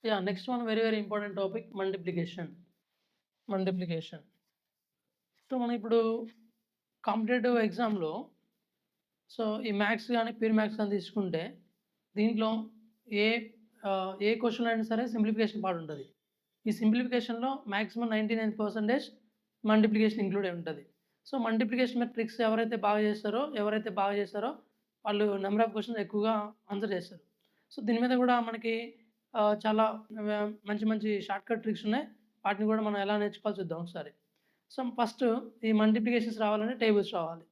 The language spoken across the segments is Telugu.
Yeah, next one very important topic, multiplication. Multiplication. So మనం ఇప్పుడు కాంపిటేటివ్ ఎగ్జామ్‌లో ఈ మ్యాథ్స్ గాని, ప్యూర్ మ్యాథ్స్ గాని తీసుకుంటే దీంట్లో ఏ ఏ క్వెషన్‌లో అయినా సరే సింప్లిఫికేషన్ పార్ట్ ఉంటది. ఈ సింప్లిఫికేషన్‌లో మాక్సిమం 99% మల్టిప్లికేషన్ ఇంక్లూడ్ అయి ఉంటది. సో మల్టిప్లికేషన్ మీద ట్రిక్స్ ఎవరైతే బాగా చేస్తారో వాళ్ళు నంబర్ ఆఫ్ క్వెషన్స్ ఎక్కువగా ఆన్సర్ చేస్తారు. సో దీని మీద కూడా మనకి చాలా మంచి షార్ట్‌కట్ ట్రిక్స్ ఉన్నాయి. వాటిని కూడా మనం ఎలా నేర్చుకోవాలో చూద్దాం ఒకసారి. సో ఫస్ట్ ఈ మల్టిప్లికేషన్స్ రావాలంటే టేబుల్స్ రావాలి.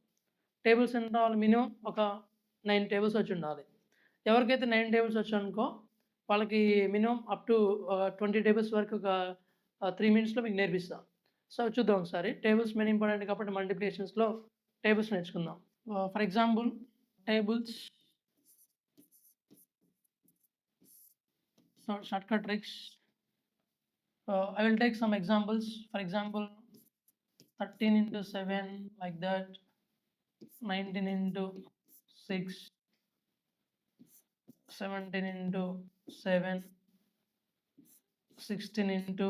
టేబుల్స్ ఎంత రావాలి? మినిమమ్ ఒక 9 టేబుల్స్ వచ్చుండాలి. ఎవరికైతే 9 టేబుల్స్ వచ్చాయనుకో వాళ్ళకి మినిమమ్ అప్ టు 20 టేబుల్స్ వరకు ఒక 3 మినిట్స్‌లో మీకు నేర్పిస్తా. సో చూద్దాం ఒకసారి. టేబుల్స్ మెయిన్ ఇంపార్టెంట్ కాబట్టి మల్టిప్లికేషన్స్‌లో టేబుల్స్ నేర్చుకుందాం. For example tables. So shortcut tricks. I will take some examples. For example, 13 into 7 like that, 19 into 6, 17 into 7, 16 into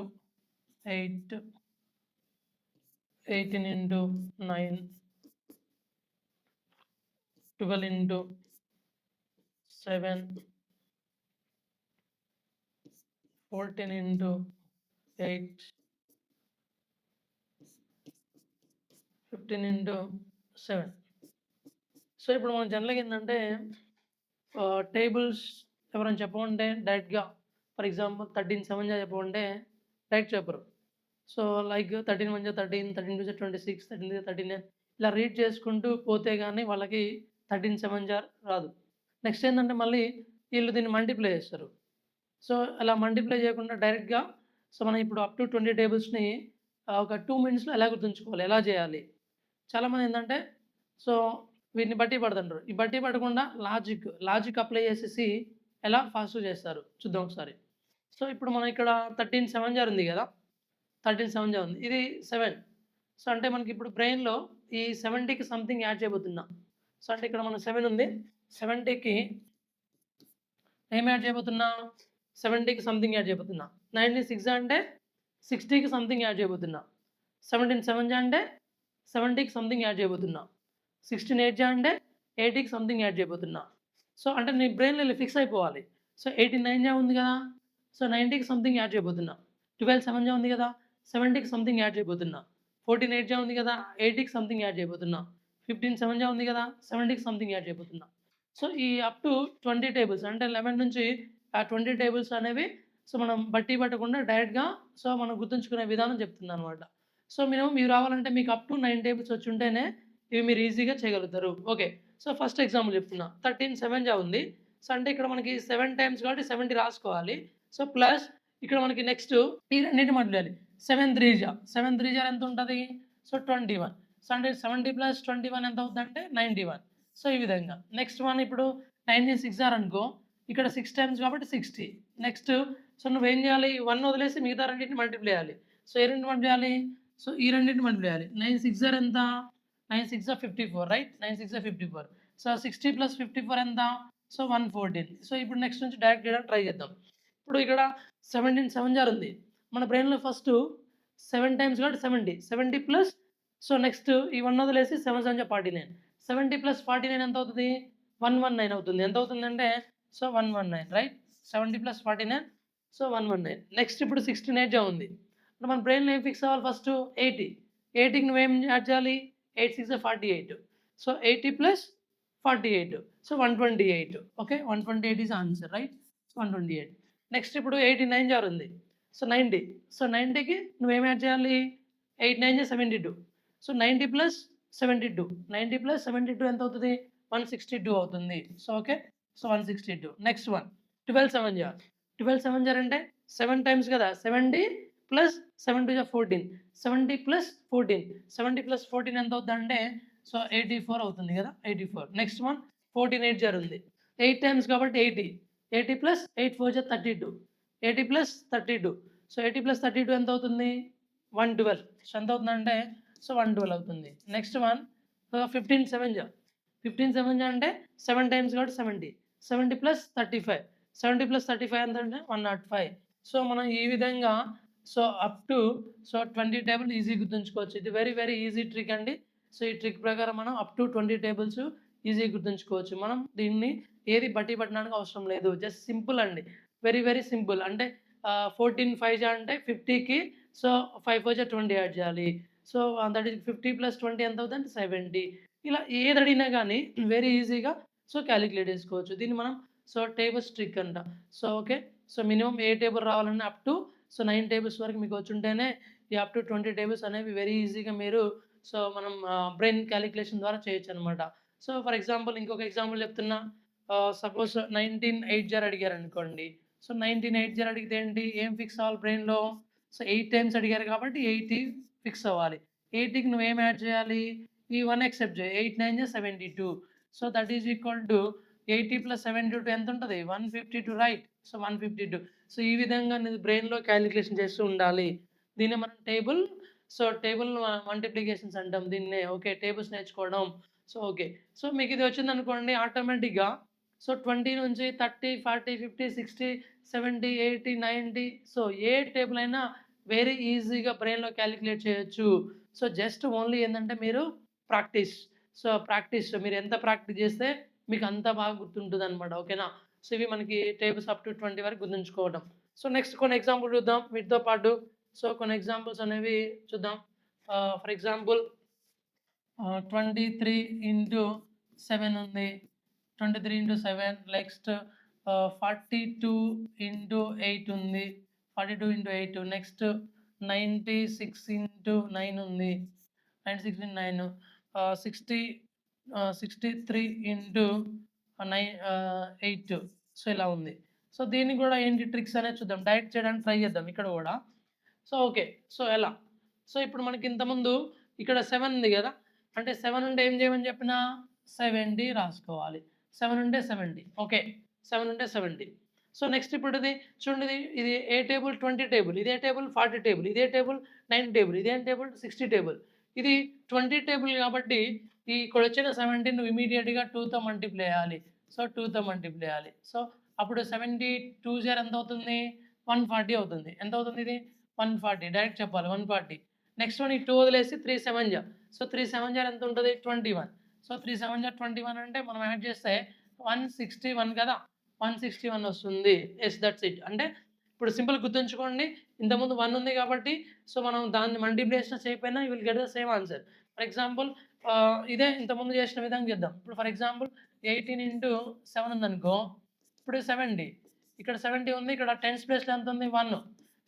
8, 18 into 9, 12 into 7, 14 into 8, 15 into 7. So ఇప్పుడు మనం జనరల్‌గా ఏందంటే టేబుల్స్ ఎవరైనా చెప్పమంటే డైరెక్ట్‌గా ఫర్ ఎగ్జాంపుల్ 13 7 చెప్పమంటే డైరెక్ట్ చెప్పరు. సో లైక్ 13 1 13, 13 2 26, 13 3 39 ఇలా రీడ్ చేసుకుంటూ పోతే గానీ వాళ్ళకి 13 7 రాదు. నెక్స్ట్ ఏందంటే మళ్ళీ వీళ్ళు దీన్ని మల్టిప్లై చేస్తారు. సో అలా మల్టిప్లై చేయకుండా డైరెక్ట్‌గా మనం ఇప్పుడు అప్ టు 20 టేబుల్స్‌ని ఒక 2 మినిట్స్‌లో ఎలా గుర్తుంచుకోవాలి? ఎలా చేయాలి? చాలామంది ఏందంటే వీటిని బట్టి పడుతుంటారు. ఈ బట్టి పడకుండా లాజిక్ అప్లై చేసేసి ఎలా ఫాస్ట్‌గా చేస్తారు చూద్దాం ఒకసారి. సో ఇప్పుడు మనం ఇక్కడ 13 7 ఉంది కదా! 13 7 ఉంది. ఇది 7. సో అంటే మనకి ఇప్పుడు బ్రెయిన్‌లో ఈ 70కి సంథింగ్ యాడ్ చేయబోతున్నా. సో అంటే ఇక్కడ మన 7 ఉంది. 70కి ఏం యాడ్ చేయబోతున్నా? 70కి సంథింగ్ యాడ్ చేయబోతున్నా. 19 6 అంటే 60కి సంథింగ్ యాడ్ చేయబోతున్నా. 17 7 అంటే 70కి సంథింగ్ యాడ్ చేయబోతున్నా. 16 8 అంటే 80కి సంథింగ్ యాడ్ చేయబోతున్నా. సో అంటే నీ బ్రెయిన్‌లో ఇలా ఫిక్స్ అయిపోవాలి. సో 18 9 ఉంది కదా! సో 90కి సంథింగ్ యాడ్ చేయబోతున్నా. 12 7 ఉంది కదా! 70కి సంథింగ్ యాడ్ చేయబోతున్నా. 14 8 ఉంది కదా! 80కి సంథింగ్ యాడ్ చేయబోతున్నా. 15 7 ఉంది కదా! 70కి సంథింగ్ యాడ్ చేయబోతున్నా. సో ఈ అప్ టు 20 టేబుల్స్ అంటే 11 నుంచి 20 టేబుల్స్ అనేవి మనం బట్టి పట్టకుండా డైరెక్ట్‌గా మనం గుర్తుంచుకునే విధానం చెప్తున్నానన్నమాట. సో మినిమమ్ ఇవి రావాలంటే మీకు అప్ టు 9 టేబుల్స్ వచ్చుంటేనే ఇవి మీరు ఈజీగా చేయగలుగుతారు. ఓకే. సో ఫస్ట్ ఎగ్జాంపుల్ చెప్తున్నా. 13 7 ఉంది. సో అంటే ఇక్కడ మనకి 7 టైమ్స్ కాబట్టి 70 రాసుకోవాలి. సో ప్లస్ ఇక్కడ మనకి నెక్స్ట్ ఈ రెండింటిని మల్టిప్లై 7 3 ఎంత ఉంటది? సో 21. సో అంటే 70 + 21 ఎంత అవుద్దంటే 91. సో ఈ విధంగా. నెక్స్ట్ వన్ ఇప్పుడు 19 6 అనుకో. ఇక్కడ 6 టైమ్స్ కాబట్టి 60. నెక్స్ట్ నువ్వేం చేయాలి? 1 వదిలేసి మిగతా రెండింటిని మల్టిప్లై చేయాలి. సో ఏ రెండిటిని మల్టిప్లై చేయాలి? సో ఈ రెండింటిని మల్టిప్లై చేయాలి. 9 6 ఎంత? 9 6 54 రైట్? 9 6 54. సో 60 + 54 ఎంత? సో 114. సో ఇప్పుడు నెక్స్ట్ నుంచి డైరెక్ట్ చేయడానికి ట్రై చేద్దాం. ఇప్పుడు ఇక్కడ 17 7 ఉంది. మన బ్రెయిన్‌లో ఫస్ట్ 7 టైమ్స్ కాబట్టి 70. 70 ప్లస్ నెక్స్ట్ ఈ 1 వదిలేసి 7 7 49. 70 + 49 ఎంత అవుతది? 119 అవుతుంది. ఎంత అవుతుందంటే 119 రైట్? 70 + 49 119. నెక్స్ట్ ఇప్పుడు 16 8 ఉంది. మన బ్రెయిన్‌లో ఏం ఫిక్స్ అవ్వాలి ఫస్ట్? 80. 80కి నువ్వేం యాడ్ చేయాలి? 8 6 48. So 80 + 48. So 128. Okay. 128 is answer right? 128. Next ఇప్పుడు 89 ఉంది. సో 90. సో 90కి నువ్వేం యాడ్ చేయాలి? 8 9 72. సో 90 + 72. 90 + 72 ఎంత అవుతది? 162 అవుతుంది. So okay. So 162. Next one 12 7 12 7 అంటే 7 టైమ్స్ కదా! 70 + 7 2 14. 70 + 14. 70 + 14 ఎంత అవుద్దంటే 84 అవుతుంది కదా! 84. నెక్స్ట్ వన్ 14 8 ఉంది. 8 టైమ్స్ కాబట్టి 80. 80 + 8 4 32. 80 + 32. సో 80 + 32 ఎంత అవుతుంది? 112. సో ఎంత అవుతుందంటే 112 అవుతుంది. నెక్స్ట్ వన్ 15 7 15 7 అంటే 7 టైమ్స్ కాబట్టి 70. 70 + 35. 70 + 35 ఎంత అంటే 105. సో మనం ఈ విధంగా so up to 20 table easy గుర్తుంచుకోవచ్చు. ఇది వెరీ వెరీ ఈజీ ట్రిక్ అండి. సో ఈ ట్రిక్ ప్రకారం మనం అప్ టు 20 టేబుల్స్ ఈజీ గుర్తుంచుకోవచ్చు. మనం దీన్ని ఏది బట్టి పట్టడానికి అవసరం లేదు. జస్ట్ సింపుల్ అండి. Very very simple. అంటే 14 5 జా అంటే 50కి సో 5 4 జా 20 యాడ్ చేయాలి. సో దట్ ఈస్ 50 ప్లస్ 20 ఎంత అవుతుందంటే 70. ఇలా ఏది అడిగినా గానీ వెరీ ఈజీగా సో కాలిక్యులేట్ చేసుకోవచ్చు. దీన్ని మనం సో టేబుల్స్ ట్రిక్ అంటాం. So okay. సో మినిమమ్ ఏ టేబుల్ రావాలన్నా అప్ టు 9 టేబుల్స్ వరకు మీకు వచ్చుంటేనే ఈ అప్ టు 20 టేబుల్స్ అనేవి వెరీ ఈజీగా మీరు సో మనం బ్రెయిన్ కాలిక్యులేషన్ ద్వారా చేయొచ్చనమాట. సో ఫర్ ఎగ్జాంపుల్ ఇంకొక ఎగ్జాంపుల్ చెప్తున్నా. సపోజ్ 1980 అడిగారనుకోండి. సో 1980 అడిగితే ఏంటి? ఏం ఫిక్స్ అవ్వాలి బ్రెయిన్‌లో? సో 8 టైమ్స్ అడిగారు కాబట్టి 80 ఫిక్స్ అవ్వాలి. 80కి నువ్వేం యాడ్ చేయాలి? ఈ 1 యాక్సెప్ట్ చేయి. 8 9 జా 72. So that is equal to 80 plus 72 ఎంతుంటది? 152 right. So 152. So ఈ విధంగా అనేది బ్రెయిన్‌లో కాలిక్యులేషన్ చేస్తూ ఉండాలి. దీన్నే మనం టేబుల్ మల్టిప్లికేషన్స్ అంటాం దీన్నే. ఓకే. టేబుల్స్ నేర్చుకోవడం. So okay. సో మీకిది వచ్చిందనుకోండి ఆటోమేటిక్‌గా సో 20 నుంచి 30, 40, 50, 60, 70, 80, 90 సో ఏ టేబుల్ అయినా వెరీ ఈజీగా బ్రెయిన్‌లో కాలిక్యులేట్ చేయొచ్చు. సో జస్ట్ ఓన్లీ ఏందంటే మీరు ప్రాక్టీస్ మీరు ఎంత ప్రాక్టీస్ చేస్తే మీకు అంత బాగా గుర్తుంటుందనమాట. ఓకేనా? సో ఇవి మనకి టేబుల్స్ అప్ టు 20 వరకు గుర్తుంచుకోవడం. సో నెక్స్ట్ కొన్ని ఎగ్జాంపుల్ చూద్దాం వీటితో పాటు. సో కొన్ని ఎగ్జాంపుల్స్ అనేవి చూద్దాం. ఫర్ ఎగ్జాంపుల్ 23 ఇంటూ 7 ఉంది. 23 ఇంటూ 7 నెక్స్ట్ 42 ఇంటూ 8 ఉంది. 42 ఇంటూ 8 నెక్స్ట్ 96 ఇంటూ 9 ఉంది. 96 ఇంటూ 9 63 ఇంటూ 8 సో ఇలా ఉంది. సో దీన్ని కూడా ఏంటి ట్రిక్స్ అనేది చూద్దాం. డైరెక్ట్ చేయడానికి ట్రై చేద్దాం ఇక్కడ కూడా. So okay. సో ఎలా? సో ఇప్పుడు మనకి ఇంతకుముందు ఇక్కడ 7 ఉంది కదా! అంటే 7 ఉంటే ఏం చేయమని చెప్పినా 70 రాసుకోవాలి. 7 ఉంటే 70. ఓకే. 7 ఉంటే 70. సో నెక్స్ట్ ఇప్పుడు చూడండి ఇది ఏ టేబుల్ 20 టేబుల్. ఇదే టేబుల్ 40 టేబుల్. ఇదే టేబుల్ 90 టేబుల్. ఇదేం టేబుల్ 60 టేబుల్. ఇది 20 టేబుల్ కాబట్టి ఇక్కడొచ్చిన 70 నువ్వు ఇమ్మీడియేట్‌గా 2తో మల్టిప్లై చేయాలి. సో 2తో మల్టిప్లై చేయాలి. సో అప్పుడు 70 2 జర్ ఎంత అవుతుంది? 140 అవుతుంది. ఎంత అవుతుంది ఇది? 140 డైరెక్ట్ చెప్పాలి 140. నెక్స్ట్ వన్ ఈ 2 వదిలేసి 3 7 జా. సో 3 7 జా ఎంత ఉంటది? 21. సో 3 7 జా 21 అంటే మనం యాడ్ చేస్తే 161 కదా! 161 వస్తుంది. Yes that's it. అంటే ఇప్పుడు సింపుల్‌గా గుర్తుంచుకోండి. ఇంతకుముందు 1 ఉంది కాబట్టి సో మనం దాన్ని మల్టిప్లికేషన్ చేయకపోయినా you will get the same answer. For example ఇదే ఇంతకుముందు చేసిన విధంగా చేద్దాం. ఇప్పుడు ఫర్ ఎగ్జాంపుల్ 18 ఇంటూ 7 ఉందనుకో. ఇప్పుడు 70. ఇక్కడ 70 ఉంది. ఇక్కడ 10s ప్లేస్‌లో ఎంత ఉంది? 1.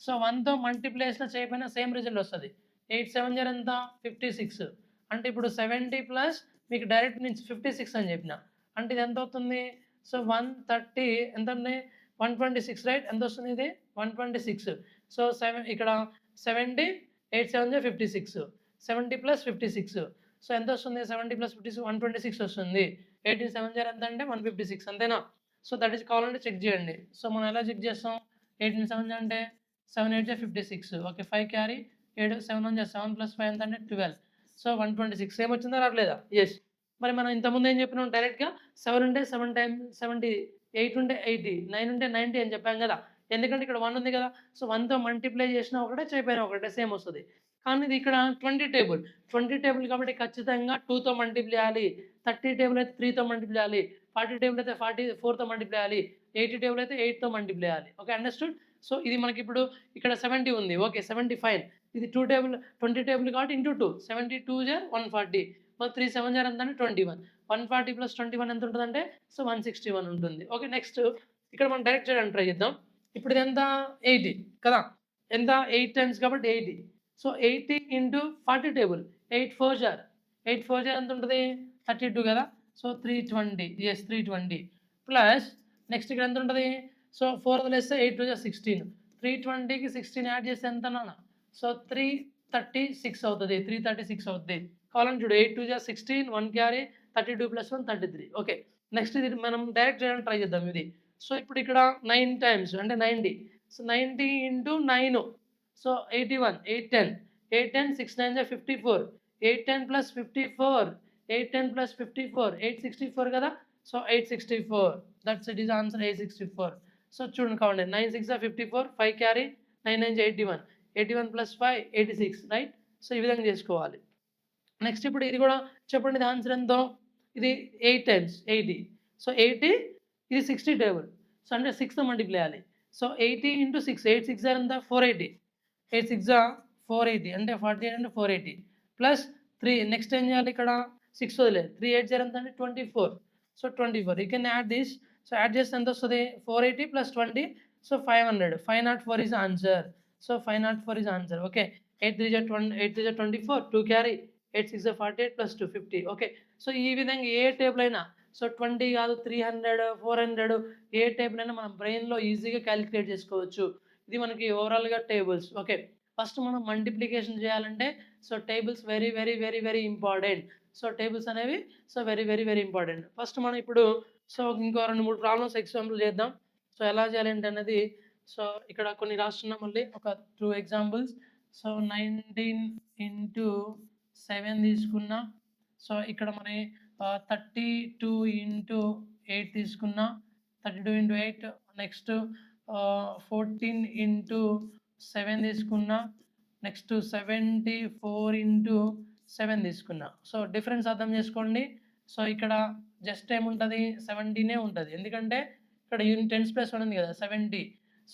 సో 1తో మల్టిప్లికేషన్ చేయకపోయినా సేమ్ రిజల్ట్ వస్తది. 8 7 జా ఎంత? 56. అంటే ఇప్పుడు 70 ప్లస్ మీకు డైరెక్ట్ నుంచి 56 అని చెప్పిన. అంటే ఇది ఎంత అవుతుంది? సో 130 ఎంతండి? 126 రైట్? ఎంతొస్తుంది ఇది? 126. సో ఇక్కడ 70 8 7 జా 56. 70 ప్లస్ 56. సో ఎంతొస్తుంది? 70 ప్లస్ 56 126 వస్తుంది. 18 7 జా ఎంత అంటే 156 అంతేనా? సో దట్ ఈస్ కావాలంటే చెక్ చేయండి. సో మనం ఎలా చెక్ చేస్తాం? 18 7 జా అంటే 7 8 జా 56. ఓకే. 5 క్యారీ 7 7 1 జా 7 ప్లస్ 5 ఎంత అంటే 12. సో 126 సేమ్ వచ్చిందా రావట్లేదా? యెస్. మరి మనం ఇంతకుముందు ఏం చెప్పినాం డైరెక్ట్‌గా 7 ఉంటే 7 టైమ్స్ 70, 8 ఉంటే 80, 9 ఉంటే 90 అని చెప్పాం కదా! ఎందుకంటే ఇక్కడ 1 ఉంది కదా! సో 1తో మల్టిప్లై చేసినా ఒకటే, చేయకపోయినా ఒకటే సేమ్ వస్తది. కానీ ఇది ఇక్కడ 20 టేబుల్. 20 టేబుల్ కాబట్టి ఖచ్చితంగా 2తో మల్టిప్లై చేయాలి. 30 టేబుల్ అయితే 3తో మల్టిప్లై చేయాలి. 40 టేబుల్ అయితే 4తో మల్టిప్లై చేయాలి. 80 టేబుల్ అయితే 8తో మల్టిప్లై చేయాలి. ఓకే. అండర్‌స్టూడ్? సో ఇది మనకిప్పుడు ఇక్కడ 70 ఉంది. ఓకే. 70 ఫైన్. ఇది 2 టేబుల్ 20 టేబుల్ కాబట్టి ఇంటూ 2. 72 జా 140. మరి 3 7 జా ఎంత అంటే 21. 140 ప్లస్ 21 ఎంత ఉంటదంటే సో 161 ఉంటుంది. ఓకే. నెక్స్ట్ ఇక్కడ మనం డైరెక్ట్ చేయడానికి ట్రై చేద్దాం. ఇప్పుడు ఇదెంత? 80 కదా! ఎంత? 8 టైమ్స్ కాబట్టి 80. So 80 into 40 table. 8 4 జార్. 8 4 జార్ ఎంత ఉంటది? 32 కదా! సో 320. యెస్ 320. ప్లస్ నెక్స్ట్ ఇక్కడ ఎంత ఉంటది? సో 4 వదిలేస్తే 8 2 జా 16. 320కి 16 యాడ్ చేస్తే ఎంత నాన్న? సో 336 అవుతది. 336 అవుద్ది. కావాలంటే చూడు 8 2 జా 16 1 క్యారీ 32 ప్లస్ 1 33. ఓకే. నెక్స్ట్ ఇది మనం డైరెక్ట్ చేయడానికి ట్రై చేద్దాం ఇది. సో ఇప్పుడు ఇక్కడ 9 టైమ్స్ అంటే 90. సో 90 ఇంటూ 9 సో 81 8 10 8 10 6 9 జా 54. 8 10 ప్లస్ 54 8 10 ప్లస్ 54 864 కదా! So 864 that's it is answer 864. So చూడండి కావండి 9 6 54 5 క్యారీ 9 9 81 81 ప్లస్ 5 86 రైట్. సో ఈ విధంగా చేసుకోవాలి. నెక్స్ట్ ఇప్పుడు ఇది కూడా చెప్పండి, ఇది ఆన్సర్ ఎంతో? ఇది 8 టైమ్స్ 80. సో 80 ఇది 60 టేబుల్. సో అంటే 6తో మల్టిప్లై చేయాలి. సో 80 ఇంటూ 6 8 6 ఎంత 480. 8 6 480 అంటే 48 అంటే 480 ప్లస్ 3. నెక్స్ట్ ఏం చేయాలి, ఇక్కడ 6 వదిలేదు. 3 8 ఎంత అంటే 24. So 24 you can add this. So add చేస్తే ఎంత వస్తుంది 480 plus 20. So 500. 504 is answer. So 504 is answer. Okay 8 3 24 2 carry 8 6 48 plus 2 50. Okay so ఈ విధంగా ఏ టేబుల్ అయినా, సో 20 కాదు 300 400 ఏ టేబుల్ అయినా మనం బ్రెయిన్లో ఈజీగా క్యాలిక్యులేట్ చేసుకోవచ్చు. ఇది మనకి ఓవరాల్గా టేబుల్స్. ఓకే ఫస్ట్ మనం మల్టిప్లికేషన్ చేయాలంటే so tables very very very very important. So tables అనేవి so very very very important. First మనం ఇప్పుడు సో ఇంకో 2 3 ప్రాబ్లమ్స్ ఎగ్జాంపుల్ చేద్దాం. సో ఎలా చేయాలంటే అనేది, సో ఇక్కడ కొన్ని రాస్తున్నాం, మళ్ళీ ఒక 2 ఎగ్జాంపుల్స్. సో 19 ఇంటూ 7 తీసుకున్నా. సో ఇక్కడ మరి 32 ఇంటూ 8 తీసుకున్నా. 32 ఇంటూ 8. నెక్స్ట్ 14 ఇంటూ 7 తీసుకున్నా. నెక్స్ట్ 74 ఇంటూ 7 తీసుకున్నా. సో డిఫరెన్స్ అర్థం చేసుకోండి. సో ఇక్కడ జస్ట్ ఏముంటుంది 17 ఉంటుంది, ఎందుకంటే ఇక్కడ యూనిట్ 10 ప్లస్ 1 ఉంది కదా 70.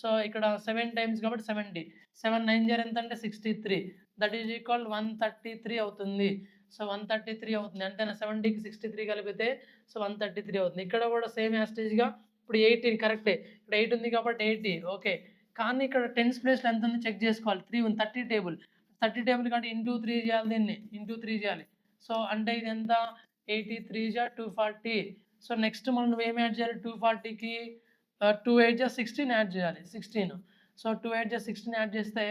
సో ఇక్కడ 7 టైమ్స్ కాబట్టి 70. 7 9 0 ఎంత అంటే 63. దట్ ఈజ్ ఈక్వల్ 133 అవుతుంది. సో 133 అవుతుంది అంటే 70కి 63 కలిపితే సో 133 అవుతుంది. ఇక్కడ కూడా సేమ్ యాస్టేజ్గా ఇప్పుడు 18 కరెక్టే, ఇక్కడ 8 ఉంది కాబట్టి 80. ఓకే కానీ ఇక్కడ 10 ప్లేస్లో ఎంత ఉంది చెక్ చేసుకోవాలి. 3 ఉంది 30 టేబుల్. 30 టేబుల్ కాబట్టి ఇంటూ 3 చేయాలి, దీన్ని ఇంటూ 3 చేయాలి. సో అంటే ఇది ఎంత 83 240. సో నెక్స్ట్ మనం ఏం యాడ్ చేయాలి 240కి 2 8 16 యాడ్ చేయాలి 16. సో 2 8 16 యాడ్ చేస్తే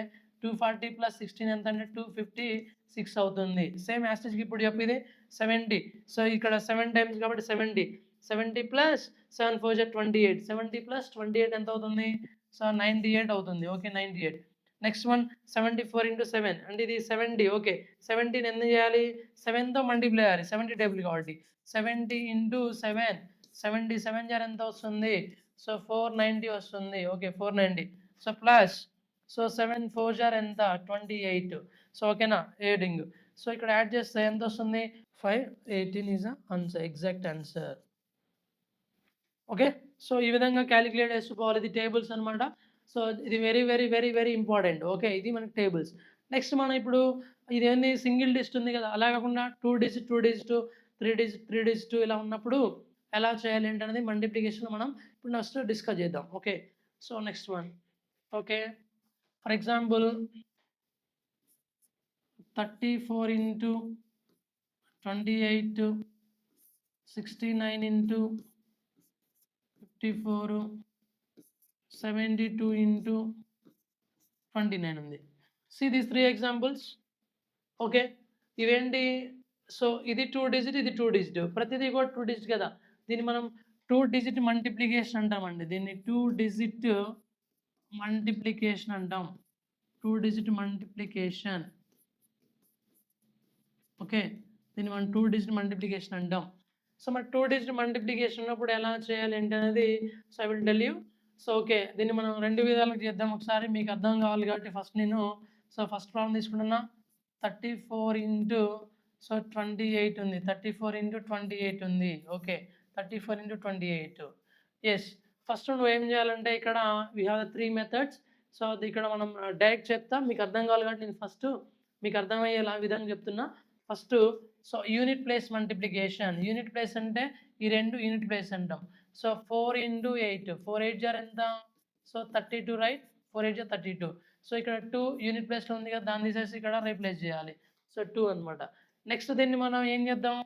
240 ప్లస్ 16 ఎంత అంటే 256 అవుతుంది. సేమ్ యాస్టేజ్కి ఇప్పుడు చెప్పి ఇది 70. సో ఇక్కడ 7 టైమ్స్ కాబట్టి 70. 70 ప్లస్ 7 4 28. 70 ప్లస్ 28 ఎంత అవుతుంది, సో 98 అవుతుంది. ఓకే 98. నెక్స్ట్ వన్ 74 ఇంటూ 7 అంటే ఇది 70. ఓకే 70 ఎన్ని చేయాలి 7తో మల్టిప్లై చేయాలి 70 టేబుల్ కాబట్టి. 70 ఇంటూ 7 77 జార్ ఎంత వస్తుంది, సో 490 వస్తుంది. ఓకే 490. సో ప్లస్ సో 7 4 జార్ ఎంత 28. సో ఓకేనా ఏడింగ్. సో ఇక్కడ యాడ్ చేస్తే ఎంత వస్తుంది 518 is answer, exact answer. Okay so ఈ విధంగా క్యాలిక్యులేట్ చేసుకోవాలి. ఇది టేబుల్స్ అనమాట. సో ఇది very very very very important. Okay ఇది మనకి టేబుల్స్. నెక్స్ట్ మనం ఇప్పుడు ఇదేంది సింగిల్ డిజిట్ ఉంది కదా, అలా కాకుండా 2 డిజిట్ 2 డిజిట్ 3 డిజిట్ 3 డిజిట్ ఇలా ఉన్నప్పుడు ఎలా చేయాలి ఏంటనేది మల్టిప్లికేషన్ మనం ఇప్పుడు నెక్స్ట్ డిస్కస్ చేద్దాం. Okay so next one. Okay for example 34 into 28 69 into 54 72 into 29 ఉంది. See these 3 examples. ఓకే ఇవేంటి, సో ఇది 2 డిజిట్ ఇది 2 డిజిట్, ప్రతిదీ కూడా 2 డిజిట్ కదా, దీన్ని మనం 2 డిజిట్ మల్టిప్లికేషన్ అంటామండి. దీన్ని 2 డిజిట్ మల్టిప్లికేషన్ అంటాం. 2 డిజిట్ మల్టిప్లికేషన్. ఓకే దీన్ని మనం 2 డిజిట్ మల్టిప్లికేషన్ అంటాం. సో మరి 2 డిజిట్ మల్టిప్లికేషన్ ఉన్నప్పుడు ఎలా చేయాలి ఏంటి అనేది so I will tell you. So okay దీన్ని మనం 2 విధాలుగా చేద్దాం. ఒకసారి మీకు అర్థం కావాలి కాబట్టి ఫస్ట్ నేను సో ఫస్ట్ ప్రాబ్లం తీసుకుంటున్నా. 34 ఇంటూ సో 28 ఉంది. 34 ఇంటూ 28 ఉంది. Okay 34 into 28. ఎస్ ఫస్ట్ నువ్వు ఏం చేయాలంటే ఇక్కడ వీ హ్యావ్ 3 మెథడ్స్. సో అది ఇక్కడ మనం డైరెక్ట్ చెప్తా, మీకు అర్థం కావాలి కాబట్టి నేను ఫస్ట్ మీకు అర్థమయ్యేలా విధంగా చెప్తున్నా. First so unit place multiplication. Unit place అంటే ఈ 2 యూనిట్ ప్లేస్ అంటాం. సో 4 ఇంటూ 8 4 8 జార్ ఎంత, సో 32 రైట్. 4 8 జార్ 32. సో ఇక్కడ 2 యూనిట్ ప్లేస్లో ఉంది కదా, దాన్ని తీసేసి ఇక్కడ రీప్లేస్ చేయాలి. సో 2 అనమాట. నెక్స్ట్ దీన్ని మనం ఏం చేద్దాం,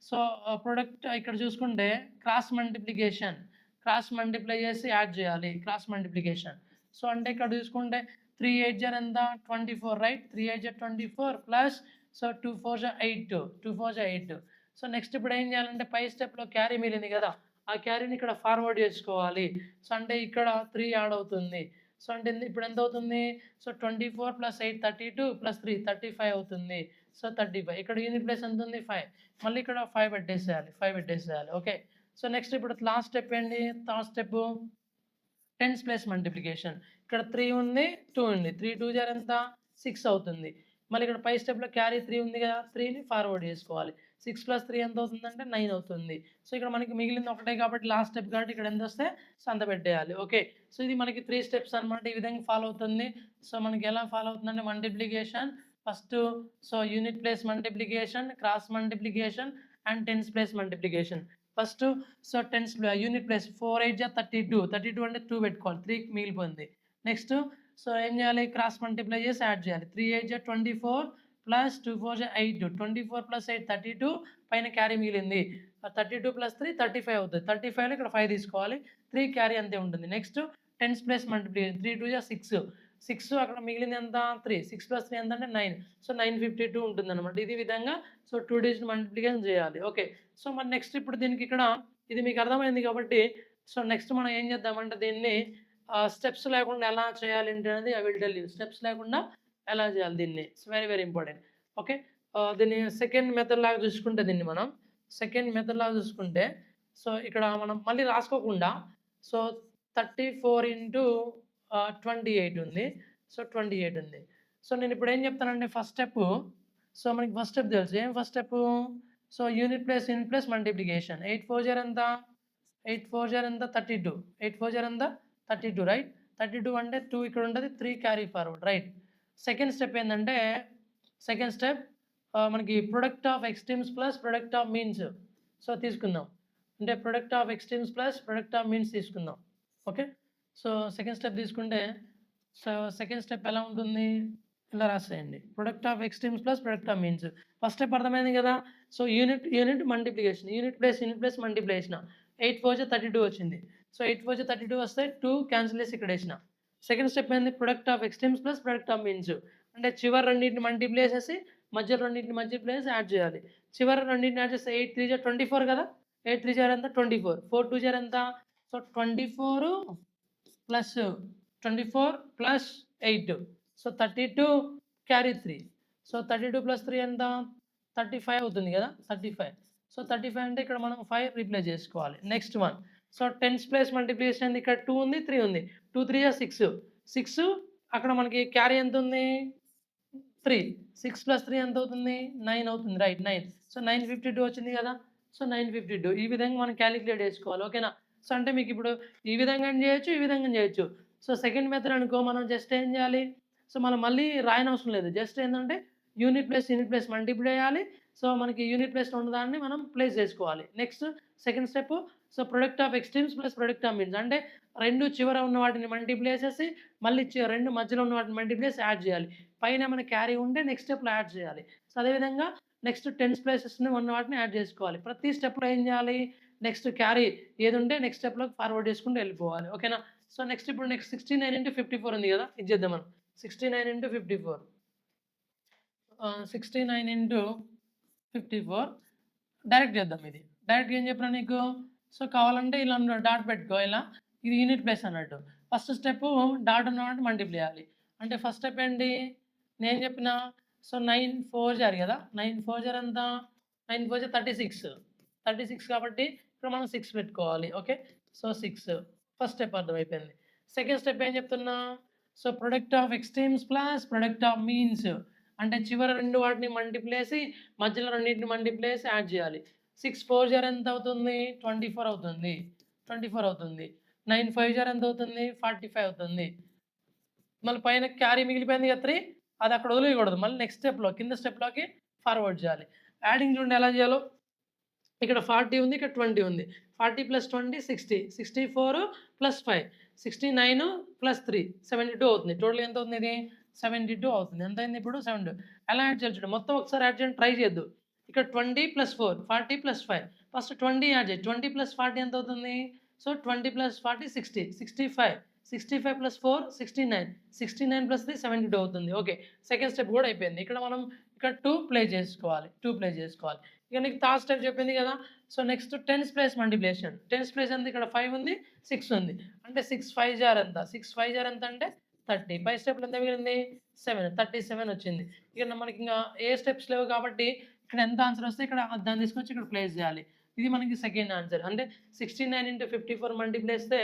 సో ప్రొడక్ట్ ఇక్కడ చూసుకుంటే క్రాస్ మల్టిప్లికేషన్. క్రాస్ మల్టిప్లై చేసి యాడ్ చేయాలి క్రాస్ మల్టిప్లికేషన్. సో అంటే ఇక్కడ చూసుకుంటే 3 8 జార్ ఎంత 24 రైట్. 3 8 జార్ 24 ప్లస్ సో 2 4 జార్ 8 2 4 జార్ 8. సో నెక్స్ట్ ఇప్పుడు ఏం చేయాలంటే పై స్టెప్లో క్యారీ మిగిలింది కదా, ఆ క్యారీని ఇక్కడ ఫార్వర్డ్ చేసుకోవాలి. సో అంటే ఇక్కడ 3 యాడ్ అవుతుంది. సో అంటే ఇప్పుడు ఎంత అవుతుంది, సో 24 ప్లస్ 8 32 ప్లస్ 3 35 అవుతుంది. సో 35. ఇక్కడ యూనిట్ ప్లేస్ ఎంత ఉంది 5. మళ్ళీ ఇక్కడ 5 పెట్టేసేయాలి 5 పెట్టేసేయాలి. ఓకే సో నెక్స్ట్ ఇప్పుడు లాస్ట్ స్టెప్ ఏంటి, third step tense place multiplication. ఇక్కడ 3 ఉంది, 2 ఉంది. 3 2 జార్ ఎంత? 6 అవుతుంది. మళ్ళీ ఇక్కడ పై స్టెప్‌లో క్యారీ 3 ఉంది కదా! 3ని ఫార్వర్డ్ చేసుకోవాలి. 6 + 3 ఎంత అవుతుందంటే 9 అవుతుంది. సో, ఇక్కడ మనకి మిగిలింది ఒకటే కాబట్టి లాస్ట్ స్టెప్ కాబట్టి ఇక్కడ ఎంతొస్తే సో, అంత పెట్టేయాలి. ఓకే. సో, ఇది మనకి 3 స్టెప్స్ అన్నమాట. ఈ విధంగా ఫాలో అవుతుంది. సో, మనకి ఎలా ఫాలో అవుతుందంటే multiplication first so, unit place multiplication, cross multiplication and tens place multiplication. First so, unit place 4 8 జా 32. 32 అంటే 2 పెట్టుకోవాలి. 3 మిగిలిపోయింది. నెక్స్ట్ సో, ఏం చేయాలి? క్రాస్ మల్టిప్లై చేసి యాడ్ చేయాలి. 3 8 జా 24 ప్లస్ 2 4 జా 8. 24 + 8 32 పైన క్యారీ మిగిలింది. 32 + 3 35 అవుతుంది. 35లో ఇక్కడ 5 తీసుకోవాలి. 3 క్యారీ అంతే ఉంటుంది. నెక్స్ట్ టెన్స్ ప్లేస్ మల్టిప్లికేషన్ 3 2 జా 6. 6 అక్కడ మిగిలింది ఎంత? 3. 6 + 3 ఎంత అంటే 9. సో, 952 ఉంటుందన్నమాట. ఇది విధంగా సో, 2 డిజిట్ మల్టిప్లికేషన్ చేయాలి. ఓకే. సో, మరి నెక్స్ట్ ఇప్పుడు దీనికి ఇక్కడ ఇది మీకు అర్థమైంది కాబట్టి సో, నెక్స్ట్ మనం ఏం చేద్దామంటే దీన్ని స్టెప్స్ లేకుండా ఎలా చేయాలి ఏంటి అనేది I will tell you. Steps లేకుండా ఎలా చేయాలి దీన్ని. It's very very important. Okay. దీన్ని సెకండ్ మెథడ్ లాగా చూసుకుంటే దీన్ని మనం సెకండ్ మెథడ్ లాగా చూసుకుంటే సో, ఇక్కడ మనం మళ్ళీ రాసుకోకుండా సో, 34 ఇంటూ 28 ఉంది. సో, 28 ఉంది. సో, నేను ఇప్పుడు ఏం చెప్తానంటే ఫస్ట్ స్టెప్పు సో, మనకి ఫస్ట్ స్టెప్ తెలుసు. ఏం first step? So, unit plus multiplication. 8 4 జార్ ఎంత? 8 4 జార్ ఎంత? 32. 8 4 జార్ ఎంత? 32 రైట్. 32 అంటే 2 ఇక్కడ ఉంటది. 3 carry forward right. Second step ఏందంటే సెకండ్ స్టెప్ మనకి product of extremes plus product of means. So, తీసుకుందాం. అంటే product of extremes plus product of means తీసుకుందాం. ఓకే. సో, సెకండ్ స్టెప్ తీసుకుంటే సో, సెకండ్ స్టెప్ ఎలా ఉంటుంది? ఇలా రాసేయండి. Product of extremes plus product of means. First step అర్థమైంది కదా! So, unit multiplication. Unit plus multiplication. 8 4 జా 32 వచ్చింది. సో, 8 4 జా 32 వస్తే 2 క్యాన్సిల్ చేసి ఇక్కడ వేసిన. సెకండ్ స్టెప్ ఏంది? Product of extremes plus product of means. అంటే చివరి రెండింటిని మల్టిప్లై చేసేసి మధ్యలో రెండింటిని మల్టిప్లై చేసి యాడ్ చేయాలి. చివరి రెండింటిని యాడ్ చేస్తే 8 3 జా 24 కదా! 8 3 జార్ ఎంత? 24. 4 2 జార్ ఎంత? So, 24 plus 24 plus 8. So, 32 carry 3. So, 32 + 3 ఎంత? 35 అవుతుంది కదా! 35. సో, 35 అంటే ఇక్కడ మనం 5 రీప్లేస్ చేసుకోవాలి. Next one. So, tense place multiplication ఏంది? ఇక్కడ 2 ఉంది, 3 ఉంది. 2 3 జా 6. 6 అక్కడ మనకి క్యారీ ఎంత ఉంది? 3. 6 + 3 ఎంత అవుతుంది? 9 అవుతుంది రైట్ 9. సో, 952 వచ్చింది కదా! సో, 952 ఈ విధంగా మనం క్యాలిక్యులేట్ చేసుకోవాలి. ఓకేనా? సో, అంటే మీకు ఇప్పుడు ఈ విధంగా చేయొచ్చు, ఈ విధంగా చేయొచ్చు. సో, సెకండ్ మెథడ్ అనుకో మనం జస్ట్ ఏం చేయాలి? సో, మనం మళ్ళీ రాయనవసరం లేదు. జస్ట్ ఏందంటే యూనిట్ ప్లస్ మల్టిప్లై చేయాలి. సో, మనకి యూనిట్ ప్లేస్‌లో ఉన్నదాన్ని మనం ప్లేస్ చేసుకోవాలి. Next second step so, product of extremes plus product of means. అంటే 2 చివర ఉన్న వాటిని మల్టిప్లై చేసేసి మళ్ళీ 2 మధ్యలో ఉన్న వాటిని మల్టిప్లై చేసి యాడ్ చేయాలి. పైన ఏమైనా క్యారీ ఉంటే నెక్స్ట్ స్టెప్‌లో యాడ్ చేయాలి. సో, అదేవిధంగా నెక్స్ట్ టెన్స్ ప్లేసెస్‌ని ఉన్న వాటిని యాడ్ చేసుకోవాలి. ప్రతి స్టెప్‌లో ఏం చేయాలి? నెక్స్ట్ క్యారీ ఏదుంటే నెక్స్ట్ స్టెప్‌లోకి ఫార్వర్డ్ చేసుకుంటూ వెళ్ళిపోవాలి. ఓకేనా? సో, నెక్స్ట్ 69 ఇంటూ 54 ఉంది కదా! ఇది చేద్దాం మనం. 69 ఇంటూ 54. 69 ఇంటూ 54 డైరెక్ట్ చేద్దాం ఇది. డైరెక్ట్‌గా ఏం చెప్పినా నీకు? సో, కావాలంటే ఇలా డాట్ పెట్టుకో ఇలా. ఇది యూనిట్ ప్లేస్ అన్నట్టు. ఫస్ట్ స్టెప్ డాట్ ఉన్నవాటిని మల్టిప్లై చేయాలి. అంటే ఫస్ట్ స్టెప్ ఏంటి? నేను చెప్పిన సో, 9 4 జార్ కదా! 9 4 జార్ ఎంత? 9 4 జార్ 36. 36 కాబట్టి ఇక్కడ మనం 6 పెట్టుకోవాలి. ఓకే. సో, 6 ఫస్ట్ స్టెప్ అర్థమైపోయింది. సెకండ్ స్టెప్ ఏం చెప్తున్నా? So, product of extremes plus product of means. అంటే చివరి 2 వాటిని మల్టిప్లై చేసి మధ్యలో రెండింటిని మల్టిప్లై చేసి యాడ్ చేయాలి. 6 4 జార్ ఎంత అవుతుంది? 24 అవుతుంది. 24 అవుతుంది. 9 5 జార్ ఎంత అవుతుంది? 45 అవుతుంది. మళ్ళీ పైన క్యారీ మిగిలిపోయింది కదా 3 అది అక్కడ వదిలేయకూడదు. మళ్ళీ నెక్స్ట్ స్టెప్‌లో కింద స్టెప్‌లోకి ఫార్వర్డ్ చేయాలి. యాడింగ్ చూడండి ఎలా చేయాలో. ఇక్కడ 40 ఉంది, ఇక్కడ 20 ఉంది. 40 + 20 60. 64 + 5 69 + 3 72 అవుతుంది. టోటల్ ఎంత అవుతుంది ఇది? 72 అవుతుంది. ఎంత అయింది ఇప్పుడు? 72. ఎలా యాడ్ చేయాలి చూడండి. మొత్తం ఒకసారి యాడ్ చేయండి ట్రై చేయొద్దు. ఇక్కడ 20 + 4 40 + 5 ఫస్ట్ 20 యాడ్ చేయి. 20 + 40 ఎంత అవుతుంది? సో, 20 + 40 60. 65 65 + 4 69. 69 + 3 72 అవుతుంది. ఓకే. సెకండ్ స్టెప్ కూడా అయిపోయింది. ఇక్కడ మనం ఇక్కడ 2 ప్లే చేసుకోవాలి. ఇక నీకు థర్డ్ స్టెప్ చెప్పింది కదా! So, next tense place multiplication. Tens place ఎంత? ఇక్కడ 5 ఉంది, 6 ఉంది. అంటే 6 5 జార్ ఎంత? 6 5 జార్ ఎంత అంటే 30. పై స్టెప్‌లో ఎంత మిగిలింది? 7 37 వచ్చింది. ఇక మనకి ఇంక ఏ స్టెప్స్ లేవు కాబట్టి ఇక్కడ ఎంత ఆన్సర్ వస్తే ఇక్కడ దాన్ని తీసుకొచ్చి ఇక్కడ ప్లేస్ చేయాలి. ఇది మనకి సెకండ్ ఆన్సర్. అంటే 69 ఇంటూ 54 మల్టిప్లై చేస్తే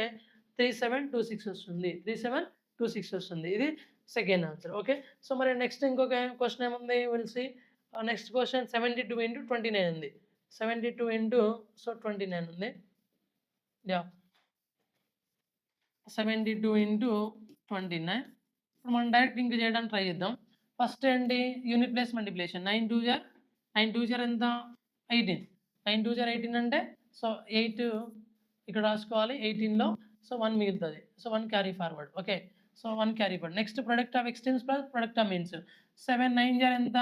3726 వస్తుంది. 3726 వస్తుంది. ఇది సెకండ్ ఆన్సర్. ఓకే. సో మరి నెక్స్ట్ ఇంకొక క్వెషన్ ఏముంది? Will see. Next question 72 into 29 ఉంది. 72 ఇంటూ 29 ఉంది. యాహ్! 72 ఇంటూ 29. ఇప్పుడు మనం డైరెక్ట్ ఇంక చేయడానికి ట్రై చేద్దాం. ఫస్ట్ ఏంటి? Unit place multiplication. 9 2 జర్ ఎంత? 18. 9 2 జర్ 18 అంటే సో 8 ఇక్కడ రాసుకోవాలి. 18లో సో 1 మిగులుతది. So 1 carry forward. Okay. So 1 carry forward. Next product of extremes plus product of means. 7 9 జర్ ఎంత?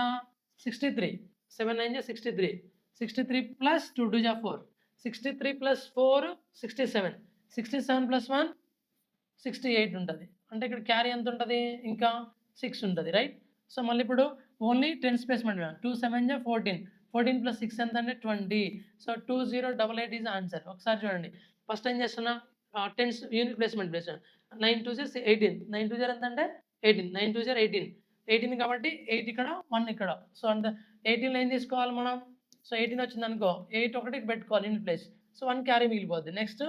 63. 7 9 జర్ 63. 63 ప్లస్ 2 2 జర్ 4. 63 ప్లస్ 4 67. 67 ప్లస్ 1 68 ఉంటది. అంటే ఇక్కడ క్యారీ ఎంత ఉంటది? ఇంకా 6 ఉంటది. రైట్? సో మళ్ళీ ఇప్పుడు ఓన్లీ టెన్స్ ప్లేస్ మల్టిప్లికేషన్. 2 7 జా 14. 14 ప్లస్ 6 ఎంత అంటే 20. So 2088 is answer. ఒకసారి చూడండి. ఫస్ట్ ఏం చేస్తున్నా? Tense unit place multiplication. 9 2 జా 18. 9 2 జా ఎంత అంటే 18. 9 2 జా 18. 18 కాబట్టి 8 ఇక్కడ 1 ఇక్కడ. సో అంత 18లో ఏం తీసుకోవాలి మనం? సో 18 వచ్చిందనుకో 8 ఒకటి పెట్టుకోవాలి యూనిట్ ప్లేస్. సో 1 క్యారీ మిగిలిపోద్ది. Next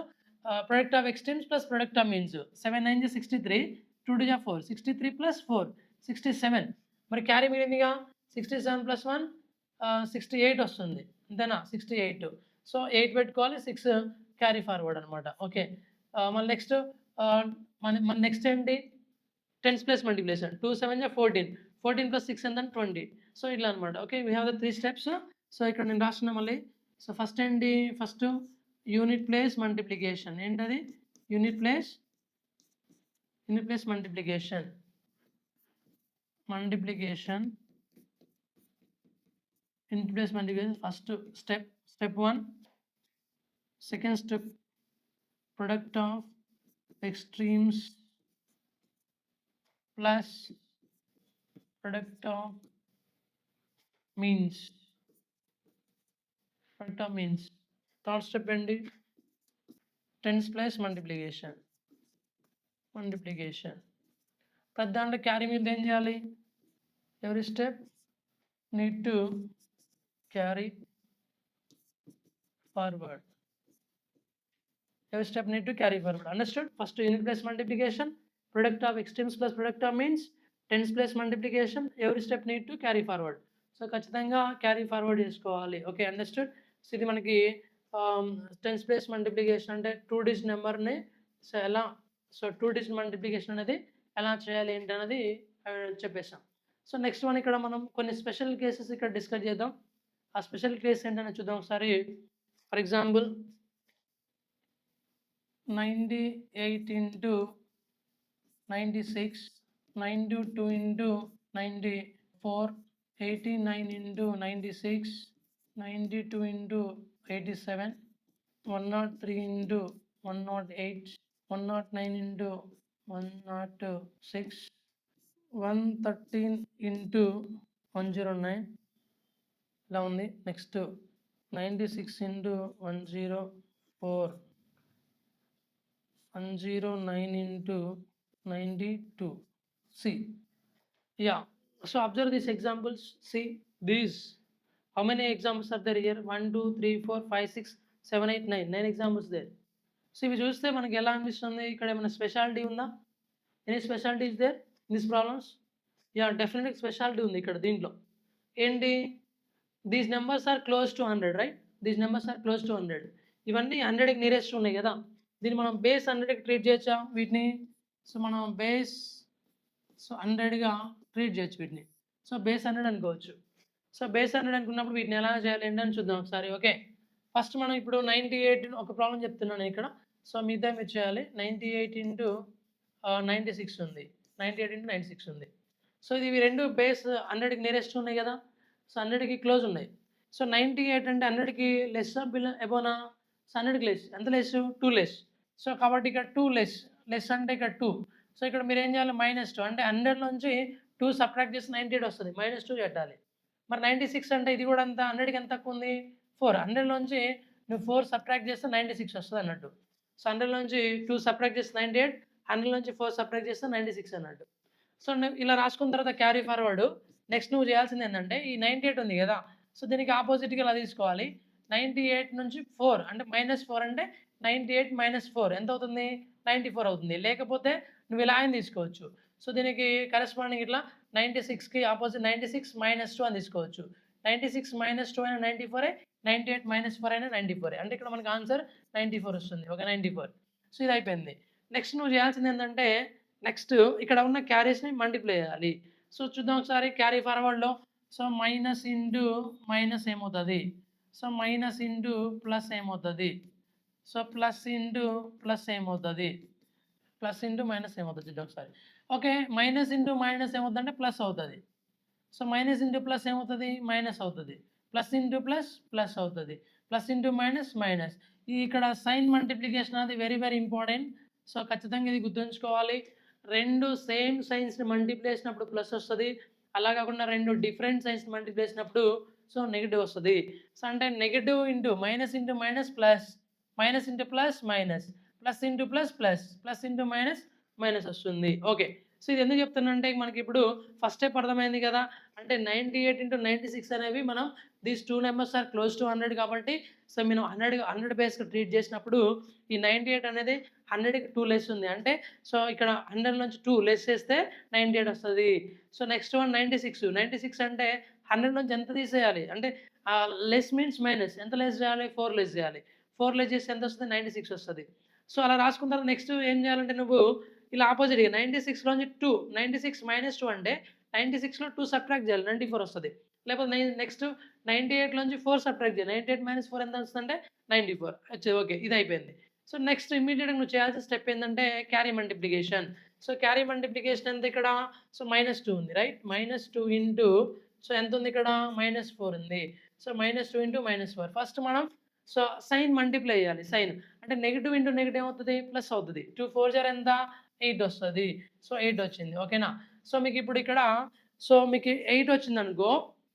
product of extremes plus product of means. 7 9 జా 63. 2 2 జా 4. 63 ప్లస్ 4 67. మరి క్యారీ మిగిలిందిగా 67 ప్లస్ 1 68 వస్తుంది. అంతేనా? 68. సో 8 పెట్టుకోవాలి. 6 క్యారీ ఫార్వర్డ్ అనమాట. ఓకే. మళ్ళీ నెక్స్ట్ మన నెక్స్ట్ ఏంటి? Tens place multiplication. 2 7 జా 14. 14 ప్లస్ 6 ఎంత? 20. సో ఇట్లా అనమాట. Okay. We have the 3 steps. So ఇక్కడ నేను రాస్తున్నా మళ్ళీ. సో ఫస్ట్ ఏంటి? First unit place multiplication. ఏంటది? Unit place multiplication. Unit place multiplication first step 1. Second step product of extremes plus product of means. Third step ఏంటి? Tens place multiplication. ప్రతి దాంట్లో క్యారీ మీద ఏం చేయాలి? Every step need to carry forward. Understood? First unit place multiplication, product of extremes plus product of means, tense place multiplication, every step need to carry forward. So ఖచ్చితంగా క్యారీ ఫార్వర్డ్ చేసుకోవాలి. ఓకే. అండర్స్టూడ్? సో ఇది మనకి టెన్స్ ప్లేస్ మల్టిప్లికేషన్ అంటే 2 డిజిట్ నెంబర్ని సో ఎలా 2 డిజిట్ మల్టిప్లికేషన్ అనేది ఎలా చేయాలి ఏంటి అనేది చెప్పేసాం. సో నెక్స్ట్ వన్ ఇక్కడ మనం కొన్ని స్పెషల్ కేసెస్ ఇక్కడ డిస్కస్ చేద్దాం. ఆ స్పెషల్ కేస్ ఏంటనే చూద్దాం ఒకసారి. For example 98 into 96, 92 into 94, 89 into 96, 92 into 87, 103 into 108, 109 into 106, 113 into 109 ఇలా ఉంది. Next 96 into 104, 109 into 92. See, yeah. So observe these examples. See these. How many examples are there here? 1 2 3 4 5 6 7 8 9. 9 examples there. So ఇవి చూస్తే మనకి ఎలా అనిపిస్తుంది? ఇక్కడ ఏమైనా స్పెషాలిటీ ఉందా? Any speciality is there in this problems? Yeah, డెఫినెట్గా స్పెషాలిటీ ఉంది ఇక్కడ దీంట్లో. ఏంటి? These numbers are close to 100, right? These numbers are close to 100. ఇవన్నీ 100కి నియరెస్ట్ ఉన్నాయి కదా. దీన్ని మనం బేస్ 100కి ట్రీట్ చేయొచ్చా వీటిని? సో మనం బేస్ 100గా ట్రీట్ చేయొచ్చు వీటిని. సో బేస్ 100 అనుకోవచ్చు. సో బేస్ 100 అనుకున్నప్పుడు వీటిని ఎలా చేయాలి ఏంటని చూద్దాం ఒకసారి. ఓకే. ఫస్ట్ మనం ఇప్పుడు 98 ఒక ప్రాబ్లం చెప్తున్నాను ఇక్కడ. సో మిగతా మీరు చేయాలి. 98 ఇంటూ 96 ఉంది. 98 ఇంటూ 96 ఉంది. సో ఇవి రెండు బేస్ 100కి నియరెస్ట్ ఉన్నాయి కదా. సో 100కి క్లోజ్ ఉన్నాయి. సో 98 అంటే 100కి లెస్ ఎబోనా? సో 100కి లెస్. ఎంత లెస్? 2 లెస్. సో కాబట్టి ఇక్కడ 2 లెస్ అంటే ఇక్కడ 2. సో ఇక్కడ మీరు ఏం చేయాలి? -2 అంటే 100 నుంచి 2 సబ్ట్రాక్ట్ చేసి 98 వస్తుంది. -2 పెట్టాలి. మరి 96 అంటే ఇది కూడా ఎంత? 100కి ఎంత తక్కువ ఉంది? 4. 100 నుంచి నువ్వు 4 సబ్ట్రాక్ట్ చేస్తే 96 వస్తుంది అన్నట్టు. సో 100 నుంచి 2 సబ్ట్రాక్ట్ చేస్తే 98, 100 నుంచి 4 సబ్ట్రాక్ట్ చేస్తే 96 అన్నట్టు. సో ఇలా రాసుకున్న తర్వాత క్యారీ ఫార్వర్డ్. నెక్స్ట్ నువ్వు చేయాల్సింది ఏంటంటే ఈ 98 ఉంది కదా. సో దీనికి ఆపోజిట్గా ఇలా తీసుకోవాలి. 98 నుంచి 4 అంటే -4 అంటే 98 - 4 ఎంత అవుతుంది? 94 అవుతుంది. లేకపోతే నువ్వు ఇలా అయినా తీసుకోవచ్చు. సో, దీనికి కరెస్పాండింగ్ ఇట్లా 96కి ఆపోజిట్ 96 - 2 అని తీసుకోవచ్చు. 96 - 2 అయినా 94 98 - 4 అయినా 94 అంటే ఇక్కడ మనకు ఆన్సర్ 94 వస్తుంది. ఓకే 94. సో, ఇది అయిపోయింది. నెక్స్ట్ నువ్వు చేయాల్సింది ఏంటంటే నెక్స్ట్ ఇక్కడ ఉన్న క్యారీస్‌ని మల్టిప్లై చేయాలి. సో, చూద్దాం ఒకసారి క్యారీ ఫార్వర్డ్‌లో. సో, మైనస్ ఇంటూ మైనస్ ఏమవుతది? సో, మైనస్ ఇంటూ ప్లస్ ఏమవుతది? సో, ప్లస్ ఇంటూ ప్లస్ ఏమవుతది? ప్లస్ ఇంటూ మైనస్ ఏమవుతది చూద్దాం ఒకసారి. ఓకే. మైనస్ ఇంటూ మైనస్ ఏమవుతదంటే ప్లస్ అవుతది. సో, మైనస్ ఇంటూ ప్లస్ ఏమవుతది? మైనస్ అవుతది. ప్లస్ ఇంటూ ప్లస్ ప్లస్ అవుతది. Plus into minus minus. ఇక్కడ సైన్ మల్టిప్లికేషన్ అనేది వెరీ వెరీ ఇంపార్టెంట్. సో, ఖచ్చితంగా ఇది గుర్తుంచుకోవాలి. 2 సేమ్ సైన్స్‌ని మల్టిప్లై చేసినప్పుడు ప్లస్ వస్తది. అలా కాకుండా 2 డిఫరెంట్ సైన్స్‌ని మల్టిప్లై చేసినప్పుడు సో, నెగెటివ్ వస్తది. సో, అంటే negative into minus plus, minus into plus minus, plus into plus plus, plus into minus minus వస్తుంది. ఓకే. సో, ఇది ఎందుకు చెప్తున్నానంటే మనకిప్పుడు ఫస్ట్ స్టెప్ అర్థమైంది కదా! అంటే 98 ఇంటూ 96 అనేవి మనం these 2 numbers are close to 100 కాబట్టి సో, మనం 100 బేస్‌గా ట్రీట్ చేసినప్పుడు ఈ 98 అనేది 100కి 2 లెస్ ఉంది. అంటే సో, ఇక్కడ 100 నుంచి 2 లెస్ చేస్తే 98 వస్తది. So, next one 96. 96 అంటే 100 నుంచి ఎంత తీసేయాలి? అంటే లెస్ మీన్స్ మైనస్. ఎంత లెస్ చేయాలి? 4 లెస్ చేయాలి. 4 లెస్ చేస్తే ఎంత వస్తది? 96 వస్తది. సో, అలా రాసుకున్న తర్వాత నెక్స్ట్ ఏం చేయాలంటే నువ్వు ఇలా అపోజిట్‌గా 96లోంచి 2 96 - 2 అంటే 96లో 2 సబ్ట్రాక్ట్ చేయాలి. 94 వస్తది. లేకపోతే నెక్స్ట్ 98లోంచి 4 సబ్ట్రాక్ట్ చేయాలి. 98 - 4 ఎంత వస్తదంటే 94. ఓకే. ఇది అయిపోయింది. సో, నెక్స్ట్ ఇమ్మీడియేట్‌గా నువ్వు చేయాల్సిన స్టెప్ ఏందంటే carry multiplication. So, carry multiplication ఎంత ఇక్కడ? సో, -2 ఉంది. రైట్? -2 ఇంటూ సో, ఎంతుంది ఇక్కడ? -4 ఉంది. So, -2 into -4. ఫస్ట్ మనం సో, సైన్ మల్టిప్లై చేయాలి. సైన్ అంటే నెగెటివ్ ఇంటూ నెగెటివ్ ఏమవుతది? ప్లస్ అవుతది. 2 4 జార్ ఎంత? 8 వస్తది. సో, 8 వచ్చింది. ఓకేనా? సో, మీకిప్పుడు ఇక్కడ సో, మీకు 8 వచ్చిందనుకో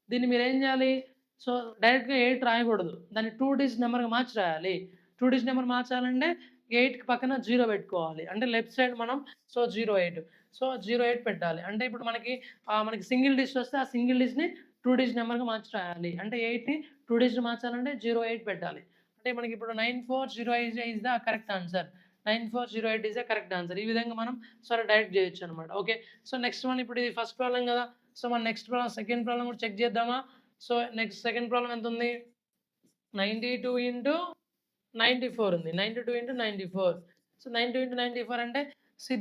దీన్ని మీరేం చేయాలి? సో, డైరెక్ట్‌గా 8 రాయకూడదు. దాన్ని 2 డిజిట్ నంబర్‌గా మార్చి రాయాలి. 2 డిజిట్ నంబర్ మార్చాలంటే 8కి పక్కన 0 పెట్టుకోవాలి. అంటే లెఫ్ట్ సైడ్ మనం సో, 08 సో, 08 పెట్టాలి. అంటే ఇప్పుడు మనకి సింగిల్ డిజిట్ వస్తే ఆ సింగిల్ డిజిట్‌ని 2 డిజిట్ నంబర్‌గా మార్చి రాయాలి. అంటే 8ని 2 డిజిట్ మార్చాలంటే 08 పెట్టాలి. అంటే మనకిప్పుడు 9408 is the correct answer. 9408 is the correct answer. ఈ విధంగా మనం సరే డైరెక్ట్ చేయొచ్చనమాట. ఓకే. సో, నెక్స్ట్ వన్ ఇప్పుడు ఇది ఫస్ట్ ప్రాబ్లమ్ కదా! సో, మన నెక్స్ట్ ప్రాబ్లమ్ సెకండ్ ప్రాబ్లమ్ కూడా చెక్ చేద్దామా? సో, నెక్స్ట్ సెకండ్ ప్రాబ్లమ్ ఎంతుంది? 92 ఇంటూ 94 ఉంది. 92 ఇంటూ 94. సో, 92 ఇంటూ 94 అంటే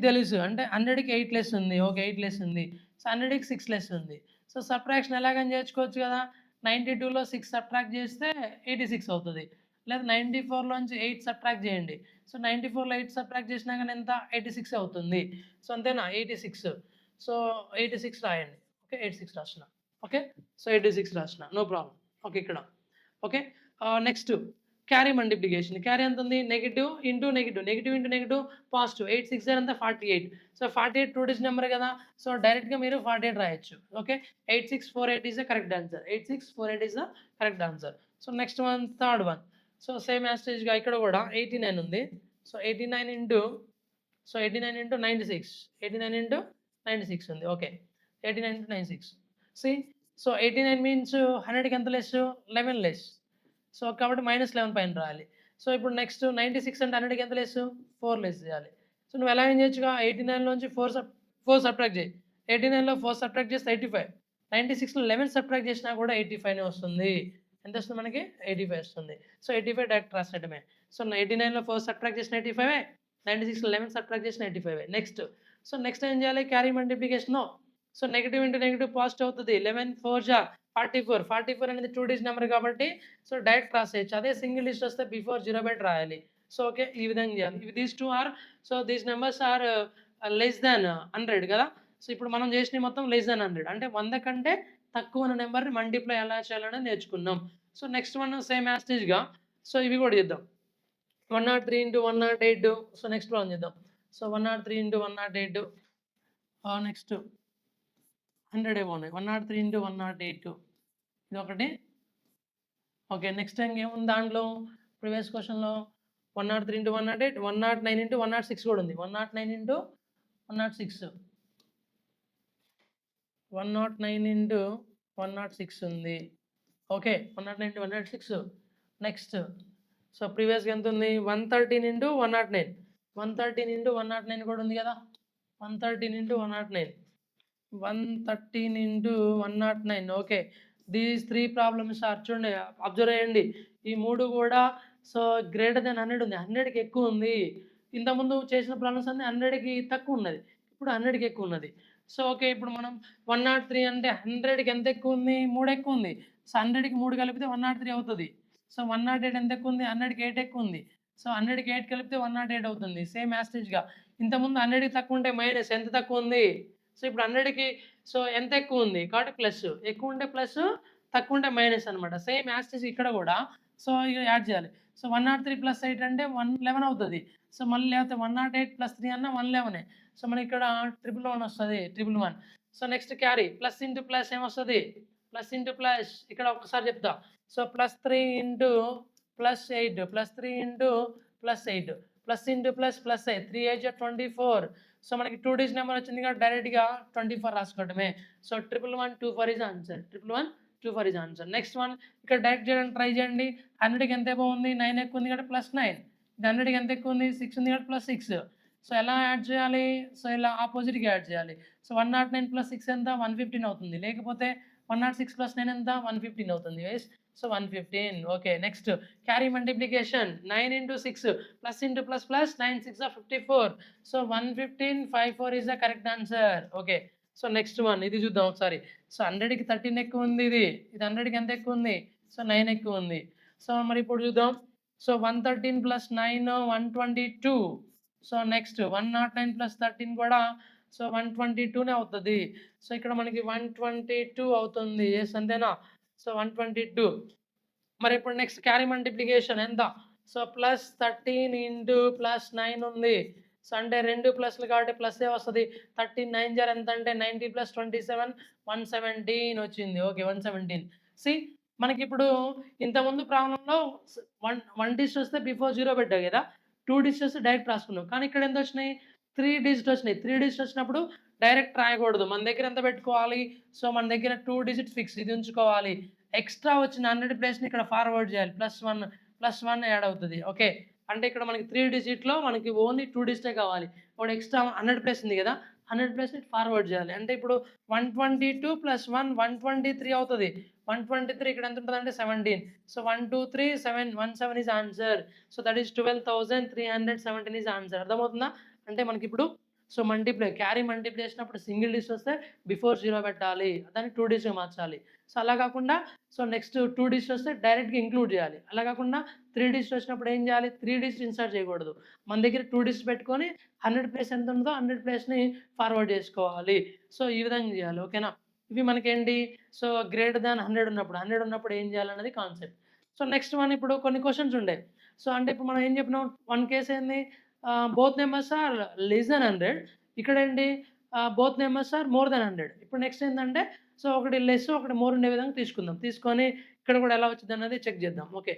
తెలుసు. అంటే 100కి 8 లెస్ ఉంది. ఓకే. 8 లెస్ ఉంది. సో, 100కి 6 లెస్ ఉంది. సో, సబ్ట్రాక్షన్ ఎలాగని చేసుకోవచ్చు కదా! 92లో 6 సబ్ట్రాక్ట్ చేస్తే 86 అవుతది. లేదా 94లోంచి 8 సబ్ట్రాక్ట్ చేయండి. సో, 94లో 8 సబ్ట్రాక్ట్ చేసినా గాని ఎంత? 86 అవుతుంది. సో, అంతేనా? 86. సో, 86 రాయండి. ఓకే. 86 రాసిన. ఓకే. సో, 86 రాసిన. No problem. ఓకే ఇక్కడ. Okay. Next carry multiplication. Carry ఎంతుంది? Negative into negative. Negative into negative positive. 8 6 ఎంత? 48. సో, 48 2 డిజిట్ నంబర్ కదా! సో, డైరెక్ట్‌గా మీరు 48 రాయొచ్చు. Okay. 8648 is the correct answer. 8648 is the correct answer. So, next one third one. So, same as టీజ్‌గా ఇక్కడ కూడా 89 ఉంది. So, 89 into so, 89 into 96. 89 into 96 ఉంది. Okay. 89 into 96. See so, 89 means 100కి ఎంత లెస్? 11 లెస్. సో, కాబట్టి -11 పైన రాయాలి. సో, ఇప్పుడు నెక్స్ట్ 96 అంటే 100కి ఎంత లెస్? 4 లెస్ చేయాలి. సో, నువ్వు ఎలా ఏం చేయొచ్చుగా 89లోంచి 4 సబ్ట్రాక్ట్ చేయి. 89లో 4 సబ్ట్రాక్ట్ చేస్తే 85. 96లో 11 సబ్ట్రాక్ట్ చేసినా కూడా 85నే వస్తుంది. ఎంత వస్తుంది మనకి? 85 వస్తుంది. సో, 85 డైరెక్ట్ రాసేయడమే. సో, 89లో 4 సబ్ట్రాక్ట్ చేసిన 85 96లో 11 సబ్ట్రాక్ట్ చేసిన 85 నెక్స్ట్. సో, నెక్స్ట్ ఏం చేయాలి? Carry multiplication. So, negative into negative positive అవుతది. 11 4 జా 44. 44 అనేది 2 డిజిట్ నంబర్ కాబట్టి సో, డైరెక్ట్ రాసేయొచ్చు. అదే సింగిల్ డిజిట్ వస్తే బిఫోర్ 0 పెట్టి రాయాలి. So, okay. ఈ విధంగా చేయాలి. These 2 are so, these numbers are less than 100 కదా! సో, ఇప్పుడు మనం చేసినవి మొత్తం లెస్ థాన్ 100 అంటే 100 కంటే తక్కువ ఉన్న నంబర్‌ని మల్టిప్లై ఎలా చేయాలనేది నేర్చుకున్నాం. So, next one same as టీజ్‌గా సో, ఇవి కూడా చేద్దాం. 103 ఇంటూ 108 సో, నెక్స్ట్ ప్రాబ్లమ్ చేద్దాం. సో, 103 ఇంటూ 108 నెక్స్ట్ 100 ఏమో ఉన్నాయి. 103 ఇంటూ 108 ఇదొకటి. ఓకే. నెక్స్ట్ ఇంకేముంది దాంట్లో ప్రీవియస్ క్వెషన్‌లో 103 ఇంటూ 108 109 ఇంటూ 106 కూడా ఉంది. 109 ఇంటూ 106 109 ఇంటూ 106 ఉంది. ఓకే. 109 ఇంటూ 106 నెక్స్ట్ సో ప్రీవియస్‌గా ఎంత ఉంది? 113 ఇంటూ 109. 113 ఇంటూ 109 కూడా ఉంది కదా! 113 into 109. 113 into 109. Okay. These 3 problems are చూడండి అబ్జర్వ్ చేయండి. ఈ 3 కూడా సో గ్రేటర్ థాన్ 100 ఉంది. 100కి ఎక్కువ ఉంది. ఇంతకుముందు చేసిన ప్రాబ్లమ్స్ అన్నీ 100కి తక్కువ ఉన్నది. ఇప్పుడు 100కి ఎక్కువ ఉన్నది. So okay. ఇప్పుడు మనం 103 అంటే 100కి ఎంత ఎక్కువ ఉంది? 3 ఎక్కువ ఉంది. సో 100కి 3 కలిపితే 103 అవుతది. సో 108 ఎంత ఎక్కువ ఉంది? 100కి 8 ఎక్కువ ఉంది. సో 100కి 8 కలిపితే 108 అవుతుంది. సేమ్ యాజ్ టీజ్‌గా. ఇంతకుముందు 100కి తక్కువ ఉంటే మైనస్ ఎంత తక్కువ ఉంది? సో ఇప్పుడు 100కి సో ఎంత ఎక్కువ ఉంది? కాబట్టి ప్లస్. ఎక్కువ ఉంటే ప్లస్, తక్కువ ఉంటే మైనస్ అనమాట. సేమ్ యాజ్ టీజ్ ఇక్కడ కూడా సో ఇగ యాడ్ చేయాలి. సో 103 ప్లస్ 8 అంటే 111 అవుతది. సో మళ్ళీ లేకపోతే 108 ప్లస్ 3 అన్నా 111. సో మనకిక్కడ 111 వస్తది. 111. So next carry plus into plus ఏమొస్తది? ప్లస్ ఇంటూ ప్లస్ ఇక్కడ ఒక్కసారి చెప్తా. So +3 into +8 +3 into +8 plus into plus plus 3 8 జా 24. సో మనకి 2 డిజిట్ నెంబర్ వచ్చింది కాబట్టి డైరెక్ట్‌గా 24 రాసుకోవడమే. So 1111 24 is answer. 1111 24 is answer. Next one ఇక్కడ డైరెక్ట్ చేయడానికి ట్రై చేయండి. 100కి ఎంత అబోవ్ ఉంది? 9 ఎక్కువ ఉంది కాబట్టి +9. ఇది 100కి ఎంత ఎక్కువ ఉంది? 6 ఉంది కాబట్టి +6. సో ఎలా యాడ్ చేయాలి? సో ఇలా ఆపోజిట్‌గా యాడ్ చేయాలి. సో 109 + 6 ఎంత? 115 అవుతుంది. లేకపోతే 106 + 9 ఎంత? 115 అవుతుంది. Yes. So 115. Okay. Next carry multiplication 9 into 6 plus into plus plus 9 6 or 54. సో 115 54 is the correct answer. Okay. So next one ఇది చూద్దాం ఒకసారి. సో 100కి 13 ఎక్కువ ఉంది ఇది. ఇది 100కి ఎంత ఎక్కువ ఉంది? సో 9 ఎక్కువ ఉంది. సో మరి ఇప్పుడు చూద్దాం. సో 113 + 9 122. సో నెక్స్ట్ 109 + 13 కూడా సో 122నే అవుతది. సో ఇక్కడ మనకి 122 అవుతుంది. యెస్ అంతేనా? సో 122. మరి ఇప్పుడు నెక్స్ట్ క్యారీ మల్టిప్లికేషన్ ఎంత? సో +13 ఇంటూ +9 ఉంది. సో అంటే 2 ప్లస్‌లు కాబట్టి ప్లస్సే వస్తది. 13 9 జార్ ఎంత అంటే 90 + 27 117 వచ్చింది. ఓకే. 117. సీ మనకిప్పుడు ఇంతకుముందు ప్రాబ్లమ్‌లో వన్ డిజిట్ వస్తే బిఫోర్ 0 పెట్టా గదా! 2 డిజిట్స్ వస్తే డైరెక్ట్ రాసుకున్నాం. కానీ ఇక్కడ ఎంతొచ్చినాయి? 3 డిజిట్ వచ్చినాయి. 3 డిజిట్ వచ్చినప్పుడు డైరెక్ట్ రాయకూడదు. మన దగ్గర ఎంత పెట్టుకోవాలి? సో మన దగ్గర 2 డిజిట్ ఫిక్స్ ఇది ఉంచుకోవాలి. ఎక్స్‌ట్రా వచ్చిన 100 ప్లేస్‌ని ఇక్కడ ఫార్వర్డ్ చేయాలి. +1 యాడ్ అవుతది. ఓకే. అంటే ఇక్కడ మనకి 3 డిజిట్‌లో మనకి ఓన్లీ 2 డిజిటే కావాలి. ఇప్పుడు ఎక్స్‌ట్రా 100 ప్లేస్ ఉంది గదా! 100 ప్లేస్‌ని ఫార్వర్డ్ చేయాలి. అంటే ఇప్పుడు 122 + 1 123 అవుతది. 123 ఇక్కడ ఎంత ఉంటదంటే 17. So 1, 2, 3 7 17 is answer. So that is 12,317 is answer. అర్థమవుతుందా? అంటే మనకిప్పుడు సో క్యారీ మల్టిప్లై చేసినప్పుడు సింగిల్ డిజిట్ వస్తే బిఫోర్ 0 పెట్టాలి. దాన్ని 2 డిజిట్‌గా మార్చాలి. సో అలా కాకుండా సో నెక్స్ట్ 2 డిజిట్స్ వస్తే డైరెక్ట్‌గా ఇంక్లూడ్ చేయాలి. అలా కాకుండా 3 డిజిట్స్ వచ్చినప్పుడు ఏం చేయాలి? 3 డిజిట్స్ ఇన్సర్ట్ చేయకూడదు. మన దగ్గర 2 డిజిట్స్ పెట్టుకొని 100 ప్లేస్ ఎంత ఉందో 100 ప్లేస్‌ని ఫార్వర్డ్ చేసుకోవాలి. సో ఈ విధంగా చేయాలి. ఓకేనా? ఇవి మనకేంటి? సో గ్రేటర్ థాన్ 100 ఉన్నప్పుడు, 100 ఉన్నప్పుడు ఏం చేయాలన్నది కాన్సెప్ట్. సో నెక్స్ట్ వన్ ఇప్పుడు కొన్ని క్వెషన్స్ ఉండే. సో అంటే ఇప్పుడు మనం ఏం చెప్పినాం? వన్ కేస్ ఏంది? Both numbers are less than 100. ఇక్కడేంటి? Both numbers are more than 100. ఇప్పుడు నెక్స్ట్ ఏందంటే సో ఒకటి లెస్, ఒకటి మోర్ ఉండే విధంగా తీసుకుందాం. తీసుకొని ఇక్కడ కూడా ఎలా వచ్చిందన్నది చెక్ చేద్దాం. ఓకే.